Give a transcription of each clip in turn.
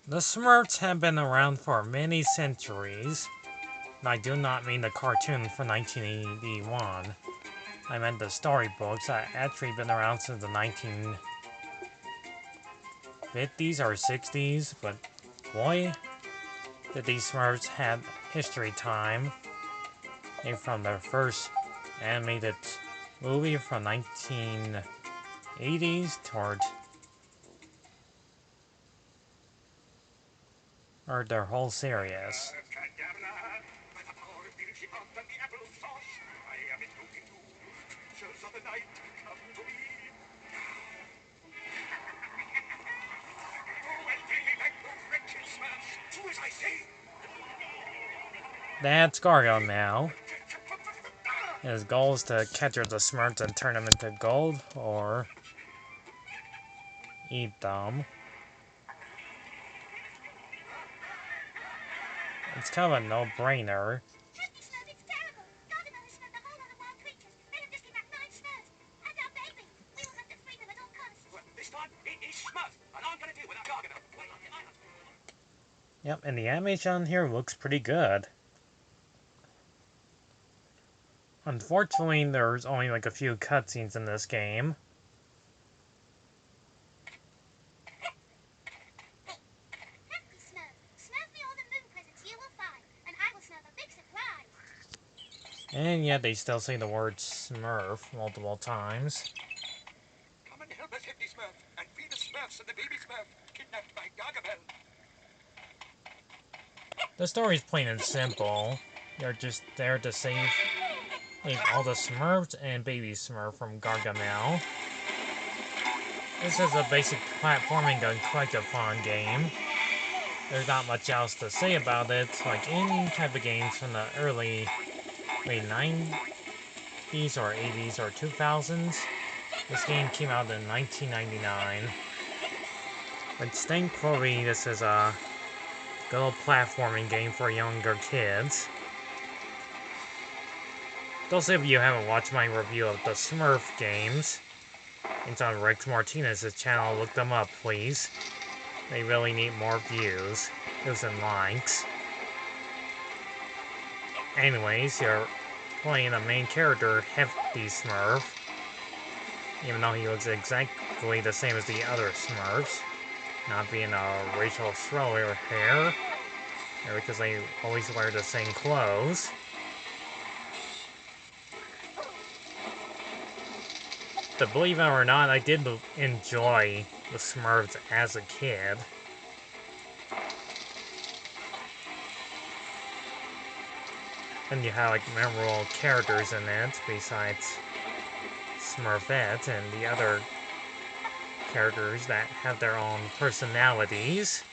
The Smurfs have been around for many centuries. And I do not mean the cartoon from 1981. I meant the storybooks that actually been around since the 1950s or 60s, but boy, did these Smurfs have history time. Maybe from their first animated movie from 1980s toward or their whole series. That's Gargo now. His goal is to capture the Smurfs and turn them into gold, or eat them. It's kind of a no-brainer. Yep, and the animation here looks pretty good. Unfortunately, there's only like a few cutscenes in this game. And yet they still say the word Smurf multiple times. Come and help us hit the Smurf and free the Smurfs and the baby Smurf kidnapped by Gargamel. The story's plain and simple. You're just there to save all the Smurfs and baby Smurf from Gargamel. This is a basic platforming and quite a fun game. There's not much else to say about it, like any type of games from the early 90s or 80s or 2000s. This game came out in 1999. But thankfully, this is a good old platforming game for younger kids. Those of you who haven't watched my review of the Smurf games, it's on Rex Martinez's channel. Look them up, please. They really need more views and likes. Anyways, you're playing the main character, Hefty Smurf, even though he looks exactly the same as the other Smurfs, not being a racial slur or hair, or because they always wear the same clothes. But believe it or not, I did enjoy the Smurfs as a kid. And you have like memorable characters in it besides Smurfette and the other characters that have their own personalities.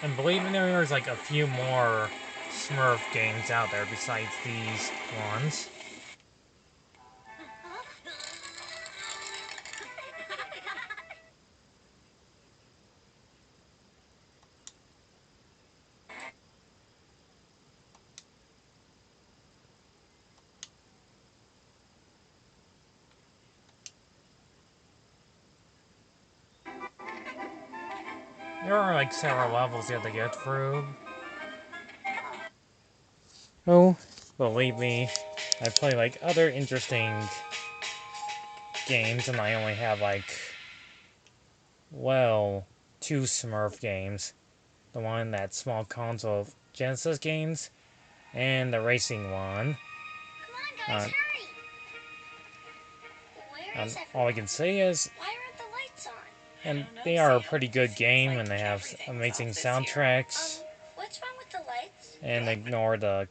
And believe me, there's like a few more Smurf games out there besides these ones. There are like several levels you have to get through. Oh, believe me, I play like other interesting games and I only have like, well, 2 Smurf games. The one that small console Genesis games, and the racing one. Come on, guys, hurry! Where is all I can say is, why aren't the lights on? and they are a pretty good game, and they have amazing soundtracks. What's wrong with the lights? And ignore the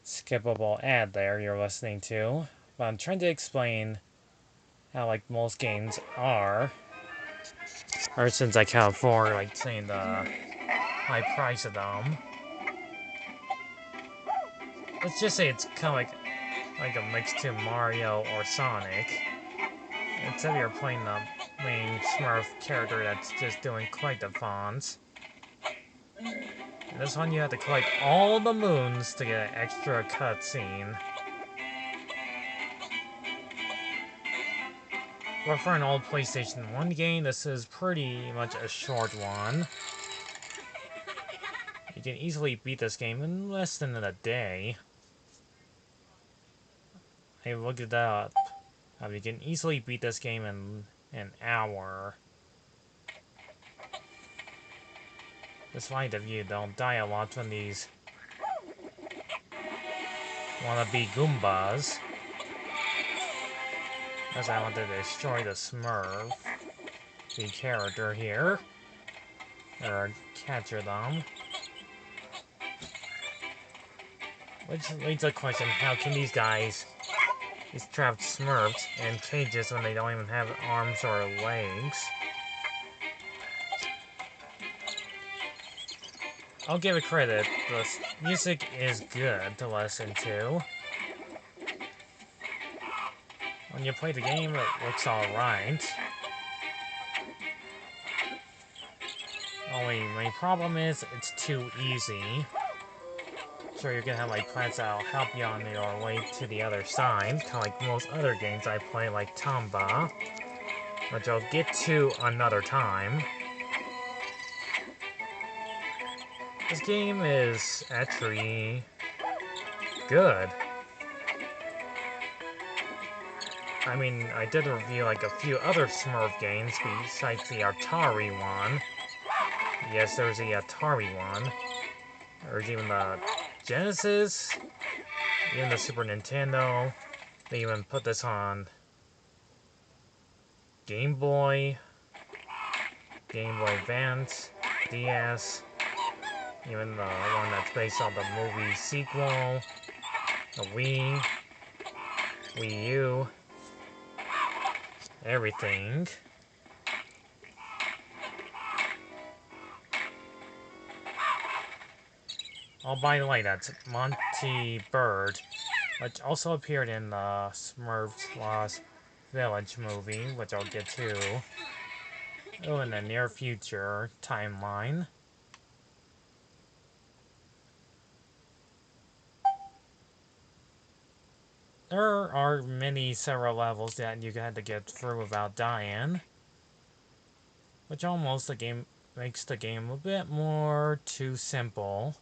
skippable ad there you're listening to. But I'm trying to explain how like most games are. Or since I can't afford like saying the high price of them. Let's just say it's kind of like a mix to Mario or Sonic. Except you're playing the main Smurf character that's just doing quite the fonts. In this one you have to collect all the moons to get an extra cutscene. But for an old PlayStation 1 game, this is pretty much a short one. You can easily beat this game in less than a day. I looked it up. You can easily beat this game in an hour. Despite if you don't die a lot from these wannabe Goombas. As I want to destroy the Smurf, the character here. Or capture them. Which leads to the question, how can these guys, these trapped Smurfs, in cages when they don't even have arms or legs? I'll give it credit, the music is good to listen to. When you play the game, it looks alright. Only my problem is, it's too easy. Sure, you're gonna have like plants that'll help you on your way to the other side, kind of like most other games I play, like Tomba, which I'll get to another time. This game is actually good. I mean, I did review like a few other Smurf games besides the Atari one. Yes, there's the Atari one. There's even the Genesis, even the Super Nintendo. They even put this on Game Boy, Game Boy Advance, DS, even the one that's based on the movie sequel, the Wii, Wii U, everything. Oh, by the way, that's Monty Bird, which also appeared in the Smurfs Lost Village movie, which I'll get to in the near future timeline. There are several levels that you had to get through without dying, which almost makes the game a bit more too simple.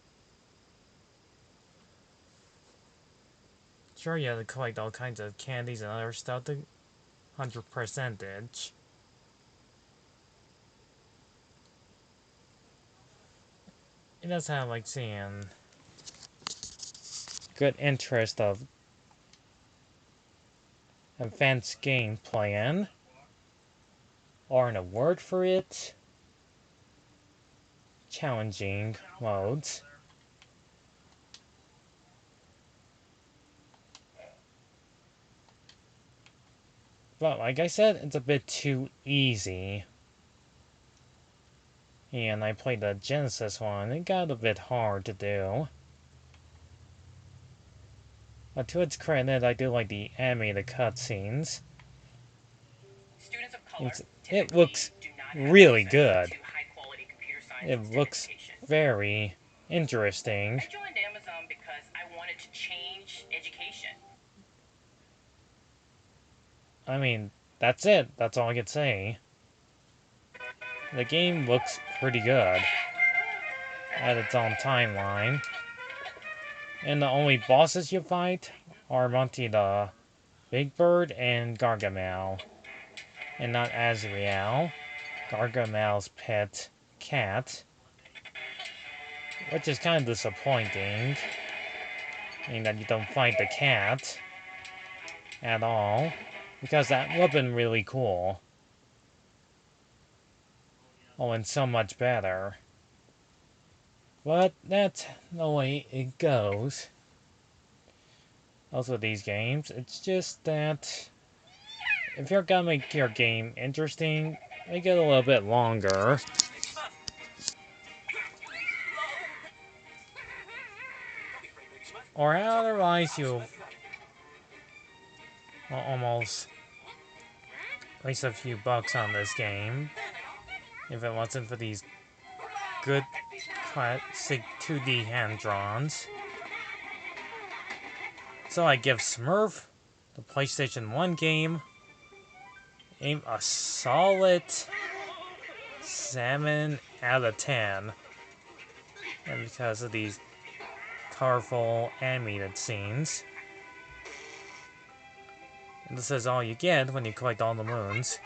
Sure, you have to collect all kinds of candies and other stuff to 100%. It does have like seeing good interest of advanced gameplay in, or in a word for it, challenging modes. But like I said, it's a bit too easy. And I played the Genesis one, it got a bit hard to do. But to its credit, I do like the animated cutscenes. It looks really good. It looks very interesting. I joined Amazon because I wanted to change education. I mean, that's it. That's all I can say. The game looks pretty good at its own timeline. And the only bosses you fight are Monty the Big Bird and Gargamel. And not Azrael, Gargamel's pet cat. Which is kind of disappointing. Meaning that you don't fight the cat at all. Because that would have been really cool. Oh, and so much better. But that's the way it goes. Also, these games, it's just that if you're gonna make your game interesting, make it a little bit longer. Or otherwise, you'll almost waste a few bucks on this game if it wasn't for these good classic 2D hand-drawns. So I give Smurf, the PlayStation 1 game, aim a solid 7 out of 10. And because of these colorful animated scenes. And this is all you get when you collect all the moons.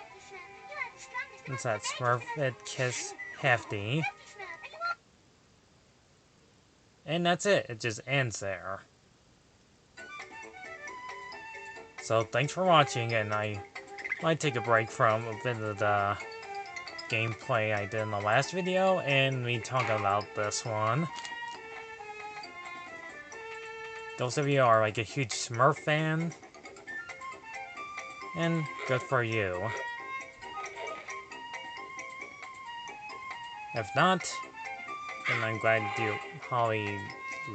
It's that Smurf Kiss Hefty. And that's it. It just ends there. So thanks for watching, and I might take a break from a bit of the gameplay I did in the last video and me talking about this one. Those of you who are like a huge Smurf fan, and good for you. If not, then I'm glad you probably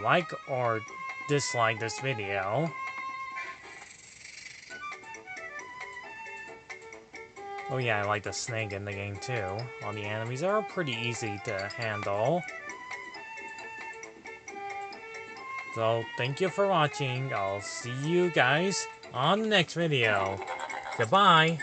like or dislike this video. Oh yeah, I like the snake in the game too. All the enemies are pretty easy to handle. So, thank you for watching. I'll see you guys on the next video. Goodbye!